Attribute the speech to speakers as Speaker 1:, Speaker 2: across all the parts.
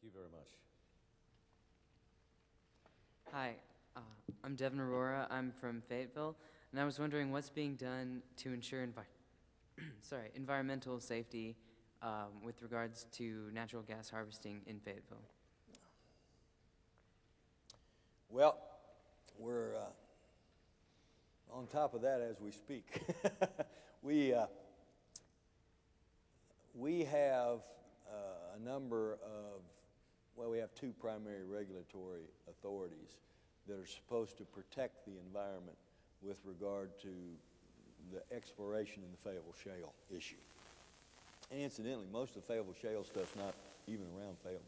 Speaker 1: Thank you very much.
Speaker 2: Hi, I'm Devin Aurora. I'm from Fayetteville, and I was wondering what's being done to ensure environmental safety with regards to natural gas harvesting in Fayetteville.
Speaker 3: Well, we're on top of that as we speak. we have a number of, well, we have two primary regulatory authorities that are supposed to protect the environment with regard to the exploration in the Fayetteville Shale issue. And incidentally, most of the Fayetteville Shale stuff's not even around Fayetteville.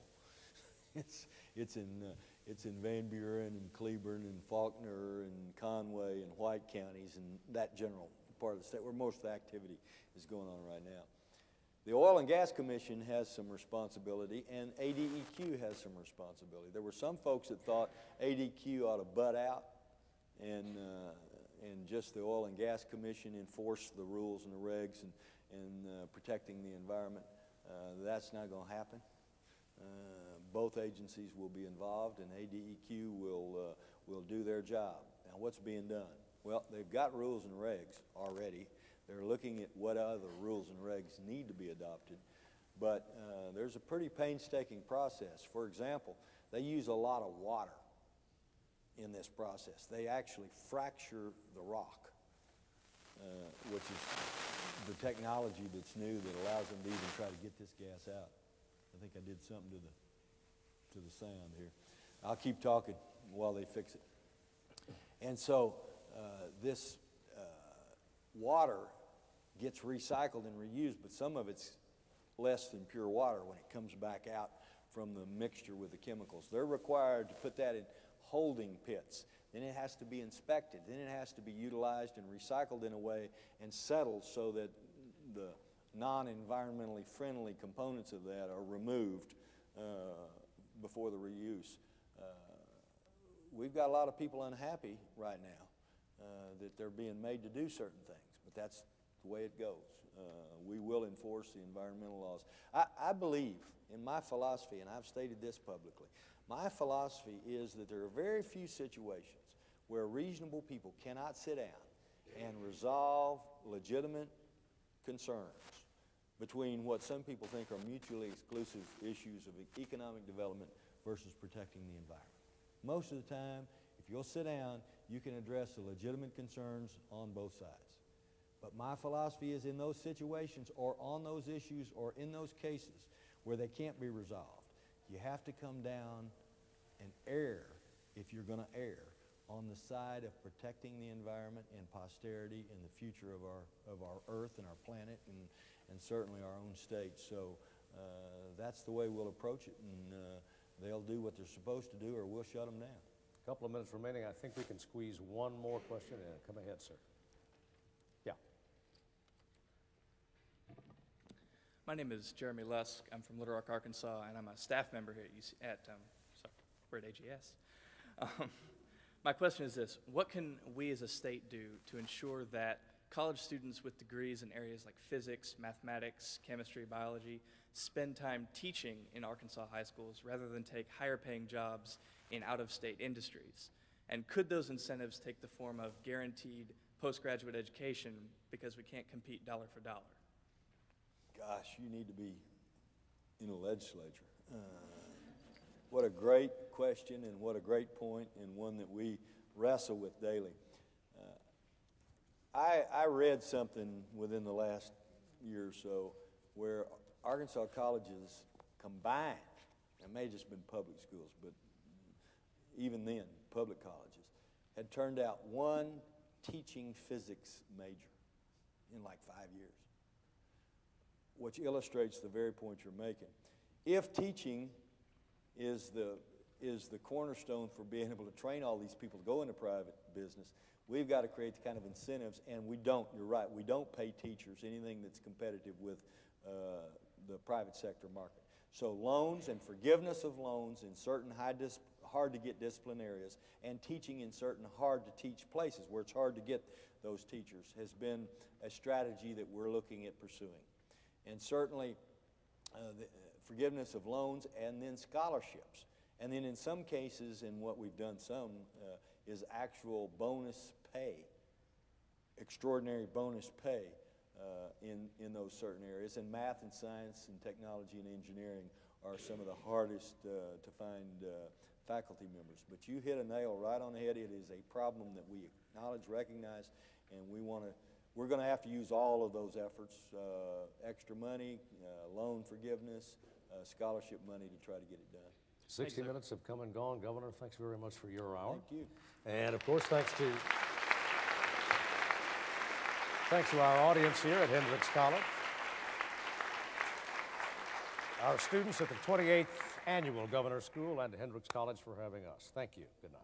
Speaker 3: It's in Van Buren and Cleburne and Faulkner and Conway and White counties and that general part of the state where most of the activity is going on right now. The Oil and Gas Commission has some responsibility, and ADEQ has some responsibility. There were some folks that thought ADEQ ought to butt out and just the Oil and Gas Commission enforce the rules and the regs and protecting the environment. That's not going to happen. Both agencies will be involved, and ADEQ will do their job. Now, what's being done? Well, they've got rules and regs already. They're looking at what other rules and regs need to be adopted, but there's a pretty painstaking process. For example, they use a lot of water in this process. They actually fracture the rock, which is the technology that's new that allows them to even try to get this gas out. I think I did something to the sound here. I'll keep talking while they fix it. And so this water gets recycled and reused, but some of it's less than pure water when it comes back out from the mixture with the chemicals. They're required to put that in holding pits. Then it has to be inspected. Then it has to be utilized and recycled in a way and settled so that the non-environmentally friendly components of that are removed before the reuse. We've got a lot of people unhappy right now that they're being made to do certain things, but that's the way it goes. We will enforce the environmental laws. I believe in my philosophy, and I've stated this publicly, my philosophy is that there are very few situations where reasonable people cannot sit down and resolve legitimate concerns between what some people think are mutually exclusive issues of economic development versus protecting the environment. Most of the time, if you'll sit down, you can address the legitimate concerns on both sides. But my philosophy is in those situations or on those issues or in those cases where they can't be resolved, you have to come down and err, if you're going to err, on the side of protecting the environment and posterity and the future of our earth and our planet and certainly our own state. So that's the way we'll approach it, and they'll do what they're supposed to do or we'll shut them down.
Speaker 1: A couple of minutes remaining. I think we can squeeze one more question in. Come ahead, sir. Yeah.
Speaker 4: My name is Jeremy Lusk. I'm from Little Rock, Arkansas, and I'm a staff member here we're at AGS. My question is this: what can we as a state do to ensure that college students with degrees in areas like physics, mathematics, chemistry, biology spend time teaching in Arkansas high schools rather than take higher paying jobs in out-of-state industries? And could those incentives take the form of guaranteed postgraduate education because we can't compete dollar for dollar?
Speaker 3: Gosh, you need to be in a legislature. What a great question and what a great point, and one that we wrestle with daily. I read something within the last year or so where Arkansas colleges combined, it may have just been public schools, but even then, public colleges, had turned out one teaching physics major in like 5 years, which illustrates the very point you're making. If teaching is the cornerstone for being able to train all these people to go into private business, we've got to create the kind of incentives, and we don't, you're right, we don't pay teachers anything that's competitive with the private sector market. So loans and forgiveness of loans in certain hard-to-get discipline areas and teaching in certain hard-to-teach places where it's hard to get those teachers has been a strategy that we're looking at pursuing. And certainly forgiveness of loans, and then scholarships. And then in some cases, and what we've done some, is actual bonus pay, extraordinary bonus pay in those certain areas. And math and science and technology and engineering are some of the hardest to find faculty members. But you hit a nail right on the head. It is a problem that we acknowledge, recognize, and we're going to have to use all of those efforts, extra money, loan forgiveness, scholarship money to try to get it done.
Speaker 1: 60 minutes have come and gone. Governor, thanks very much for your hour.
Speaker 3: Thank you.
Speaker 1: And of course, thanks to our audience here at Hendricks College, our students at the 28th Annual Governor's School, and Hendricks College for having us. Thank you. Good night.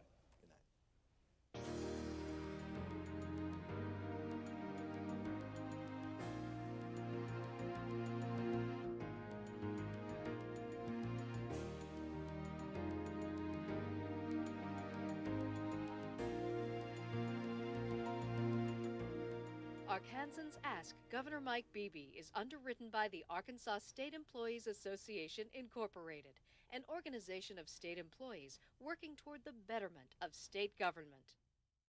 Speaker 5: Arkansans Ask Governor Mike Beebe is underwritten by the Arkansas State Employees Association, Incorporated, an organization of state employees working toward the betterment of state government.